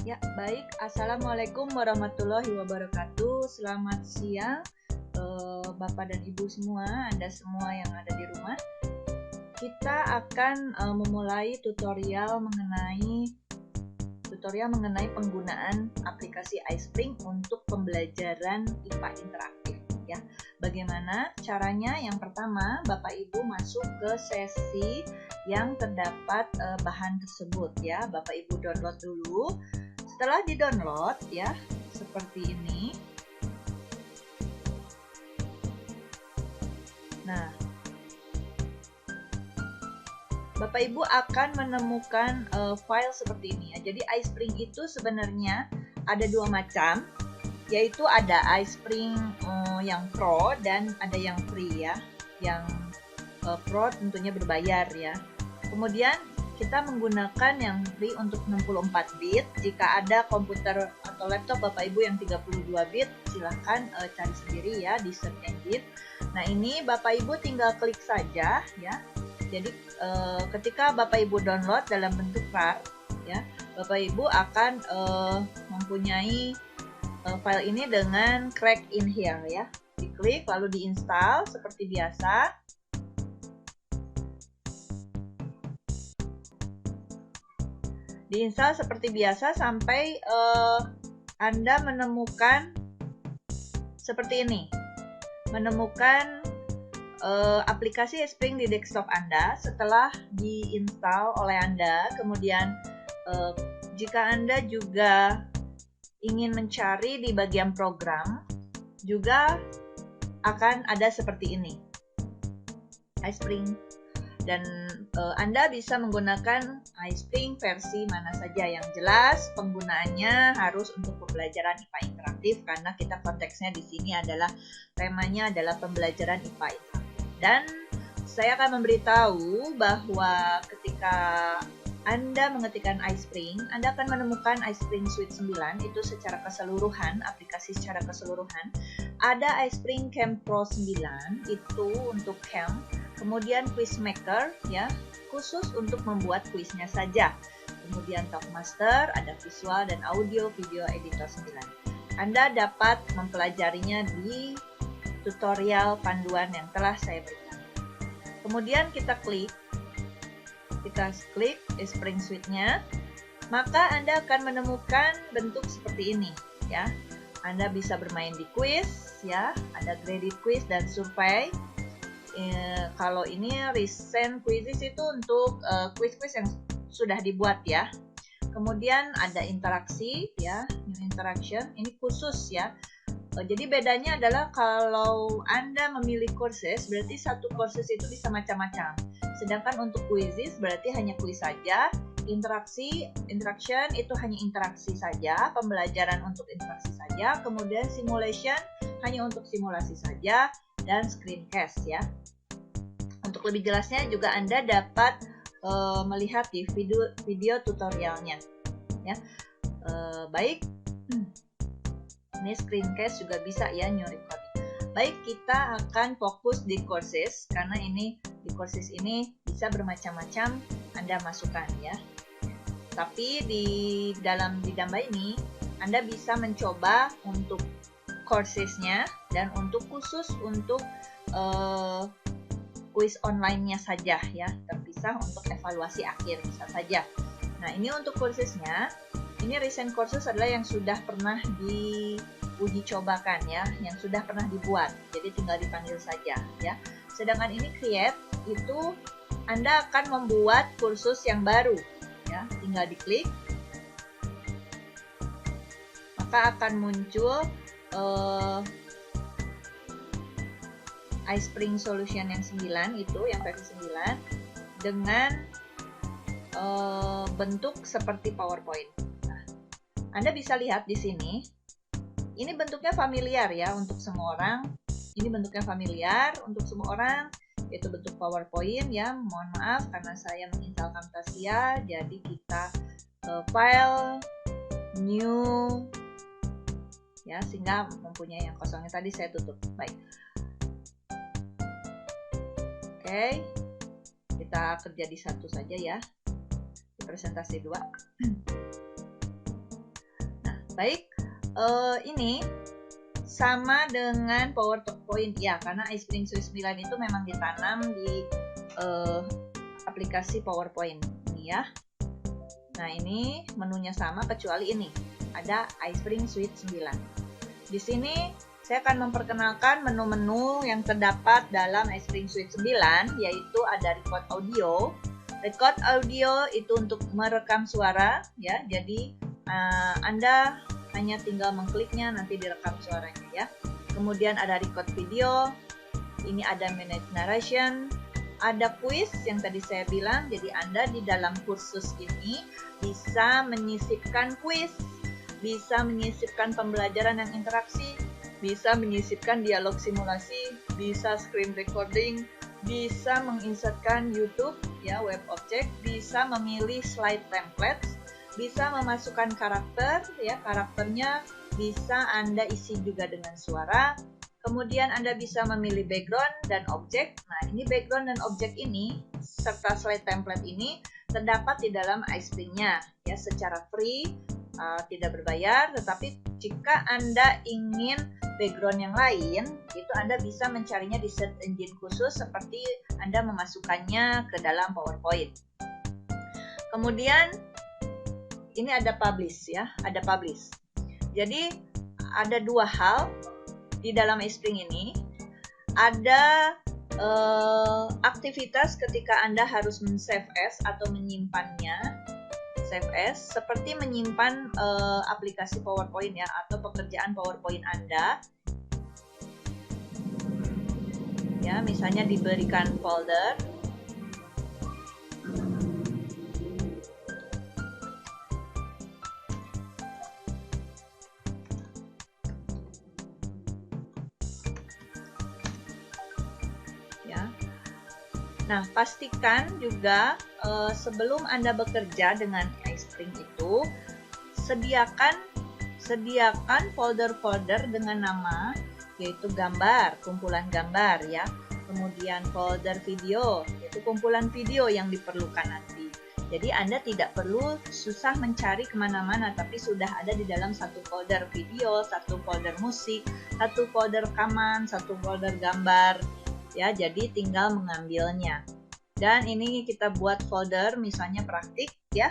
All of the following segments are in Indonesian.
Ya, baik. Assalamualaikum warahmatullahi wabarakatuh. Selamat siang, Bapak dan Ibu semua, Anda semua yang ada di rumah. Kita akan memulai tutorial mengenai penggunaan aplikasi iSpring untuk pembelajaran IPA interaktif. Ya, bagaimana caranya? Yang pertama, Bapak Ibu masuk ke sesi yang terdapat bahan tersebut. Ya, Bapak Ibu download dulu. Setelah di-download ya, seperti ini. Nah, Bapak Ibu akan menemukan file seperti ini ya. Jadi iSpring itu sebenarnya ada dua macam, yaitu ada iSpring yang Pro dan ada yang free ya. Yang Pro tentunya berbayar ya. Kemudian kita menggunakan yang free untuk 64 bit. Jika ada komputer atau laptop Bapak Ibu yang 32 bit, silahkan cari sendiri ya di search engine. Nah, ini Bapak Ibu tinggal klik saja ya. Jadi ketika Bapak Ibu download dalam bentuk RAR ya, Bapak Ibu akan mempunyai file ini dengan crack in here ya. Diklik lalu diinstal seperti biasa. Diinstal seperti biasa sampai Anda menemukan seperti ini. Menemukan aplikasi iSpring di desktop Anda. Setelah diinstal oleh Anda, kemudian jika Anda juga ingin mencari di bagian program, juga akan ada seperti ini. iSpring. Dan Anda bisa menggunakan iSpring versi mana saja. Yang jelas penggunaannya harus untuk pembelajaran IPA interaktif karena kita konteksnya di sini adalah temanya adalah pembelajaran IPA interaktif. Dan saya akan memberitahu bahwa ketika Anda mengetikkan iSpring, Anda akan menemukan iSpring Suite 9 itu secara keseluruhan, aplikasi secara keseluruhan. Ada iSpring Camp Pro 9 itu untuk camp. Kemudian Quizmaker ya, khusus untuk membuat kuisnya saja. Kemudian Talkmaster, ada visual dan audio video editor 9. Anda dapat mempelajarinya di tutorial panduan yang telah saya berikan. Kemudian kita klik iSpring Suite-nya, maka Anda akan menemukan bentuk seperti ini ya. Anda bisa bermain di quiz ya, ada graded quiz dan survei. Kalau ini recent quizzes itu untuk quiz-quiz yang sudah dibuat ya. Kemudian ada interaksi ya, new interaction, ini khusus ya. Jadi bedanya adalah kalau Anda memilih courses, berarti satu courses itu bisa macam-macam. Sedangkan untuk quizzes berarti hanya quiz saja. Interaction itu hanya interaksi saja, pembelajaran untuk interaksi saja. Kemudian simulation hanya untuk simulasi saja. Dan screencast ya. Untuk lebih jelasnya juga Anda dapat melihat di video tutorialnya ya. Baik, ini screencast juga bisa ya, new recording. Baik, kita akan fokus di courses karena ini di courses ini bisa bermacam-macam Anda masukkan ya. Tapi di dalam Didamba ini Anda bisa mencoba untuk coursesnya dan untuk khusus untuk kuis online-nya saja ya, terpisah untuk evaluasi akhir bisa saja. Nah, ini untuk coursesnya, ini recent courses adalah yang sudah pernah diuji cobakan ya, yang sudah pernah dibuat, jadi tinggal dipanggil saja ya. Sedangkan ini create itu Anda akan membuat kursus yang baru ya, tinggal diklik, maka akan muncul iSpring Solution yang 9 itu, yang versi 9 dengan bentuk seperti PowerPoint. Nah, Anda bisa lihat di sini, ini bentuknya familiar ya untuk semua orang. Ini bentuknya familiar untuk semua orang, yaitu bentuk PowerPoint ya. Mohon maaf karena saya menginstal Camtasia, jadi kita file new ya, sehingga mempunyai yang kosongnya tadi saya tutup. Baik. Oke, kita kerja di satu saja ya, di presentasi 2. Baik, ini sama dengan PowerPoint ya, karena iSpring Suite 9 itu memang ditanam di aplikasi PowerPoint ini ya. Nah, ini menunya sama kecuali ini, ada iSpring Suite 9. Di sini saya akan memperkenalkan menu-menu yang terdapat dalam iSpring Suite 9, yaitu ada record audio. Record audio itu untuk merekam suara ya. Jadi Anda hanya tinggal mengkliknya, nanti direkam suaranya ya. Kemudian ada record video, ini ada manage narration, ada quiz yang tadi saya bilang. Jadi Anda di dalam kursus ini bisa menyisipkan quiz, bisa menyisipkan pembelajaran yang interaksi, bisa menyisipkan dialog simulasi, bisa screen recording, bisa menginsertkan YouTube ya, web object, bisa memilih slide templates, bisa memasukkan karakter ya, karakternya bisa Anda isi juga dengan suara. Kemudian Anda bisa memilih background dan objek. Nah, ini background dan objek ini serta slide template ini terdapat di dalam iSpring-nya ya, secara free, tidak berbayar. Tetapi jika Anda ingin background yang lain, itu Anda bisa mencarinya di search engine khusus seperti Anda memasukkannya ke dalam PowerPoint. Kemudian ini ada publish ya, ada publish. Jadi ada dua hal di dalam iSpring ini. Ada aktivitas ketika Anda harus men-save as atau menyimpannya. Save as seperti menyimpan aplikasi PowerPoint ya, atau pekerjaan PowerPoint Anda. Ya, misalnya diberikan folder. Nah, pastikan juga sebelum Anda bekerja dengan iSpring itu, sediakan folder-folder dengan nama, yaitu gambar, kumpulan gambar ya. Kemudian folder video, yaitu kumpulan video yang diperlukan nanti. Jadi Anda tidak perlu susah mencari kemana-mana, tapi sudah ada di dalam satu folder video, satu folder musik, satu folder rekaman, satu folder gambar. Ya, jadi tinggal mengambilnya. Dan ini kita buat folder misalnya praktik ya.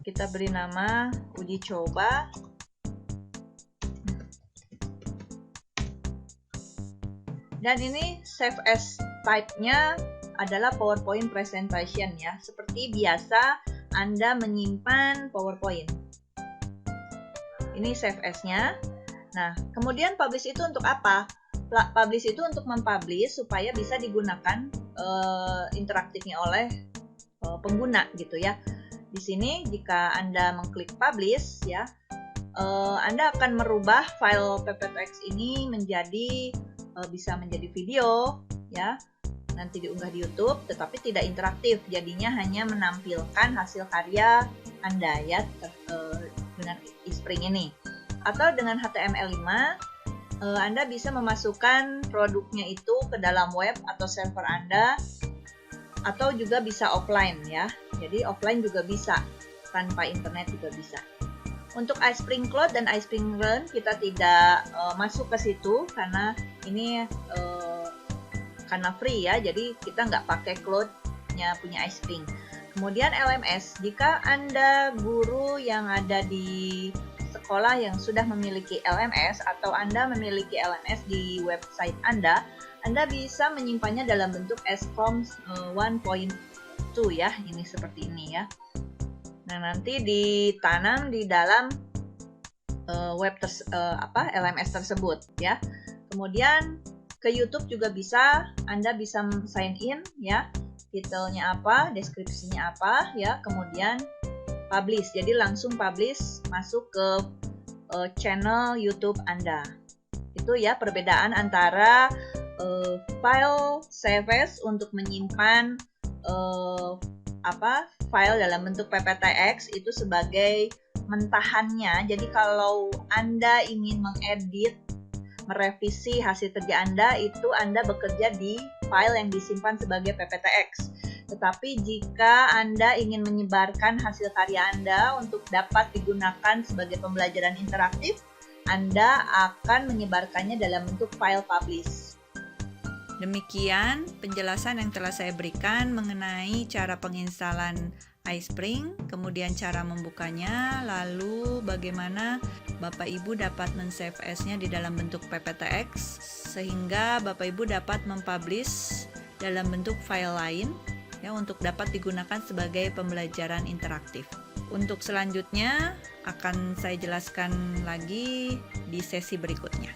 Kita beri nama uji coba. Dan ini save as type-nya adalah PowerPoint presentation ya. Seperti biasa Anda menyimpan PowerPoint. Ini save as-nya. Nah, kemudian publish itu untuk apa? Publish itu untuk mempublish supaya bisa digunakan interaktifnya oleh pengguna gitu ya. Di sini jika Anda mengklik publish ya, Anda akan merubah file PPTX ini menjadi bisa menjadi video ya. Nanti diunggah di YouTube, tetapi tidak interaktif. Jadinya hanya menampilkan hasil karya Anda ya dengan iSpring ini. Atau dengan HTML5 Anda bisa memasukkan produknya itu ke dalam web atau server Anda, atau juga bisa offline ya. Jadi offline juga bisa, tanpa internet juga bisa. Untuk iSpring Cloud dan iSpring Learn kita tidak masuk ke situ karena ini karena free ya. Jadi kita nggak pakai cloud-nya punya iSpring. Kemudian LMS, jika Anda guru yang ada di sekolah yang sudah memiliki LMS atau Anda memiliki LMS di website Anda bisa menyimpannya dalam bentuk SCOM 1.2 ya, ini seperti ini ya. Nah, nanti ditanam di dalam LMS tersebut ya. Kemudian ke YouTube juga bisa, Anda bisa sign in ya, titelnya apa, deskripsinya apa ya, kemudian publish. Jadi langsung publish masuk ke channel YouTube Anda. Itu ya perbedaan antara file save as untuk menyimpan file dalam bentuk PPTX itu sebagai mentahannya. Jadi kalau Anda ingin mengedit, merevisi hasil kerja Anda, itu Anda bekerja di file yang disimpan sebagai PPTX. Tetapi jika Anda ingin menyebarkan hasil karya Anda untuk dapat digunakan sebagai pembelajaran interaktif, Anda akan menyebarkannya dalam bentuk file publish. Demikian penjelasan yang telah saya berikan mengenai cara penginstalan iSpring, kemudian cara membukanya, lalu bagaimana Bapak Ibu dapat men-save as-nya di dalam bentuk PPTX, sehingga Bapak Ibu dapat mempublish dalam bentuk file lain ya, untuk dapat digunakan sebagai pembelajaran interaktif. Untuk selanjutnya akan saya jelaskan lagi di sesi berikutnya.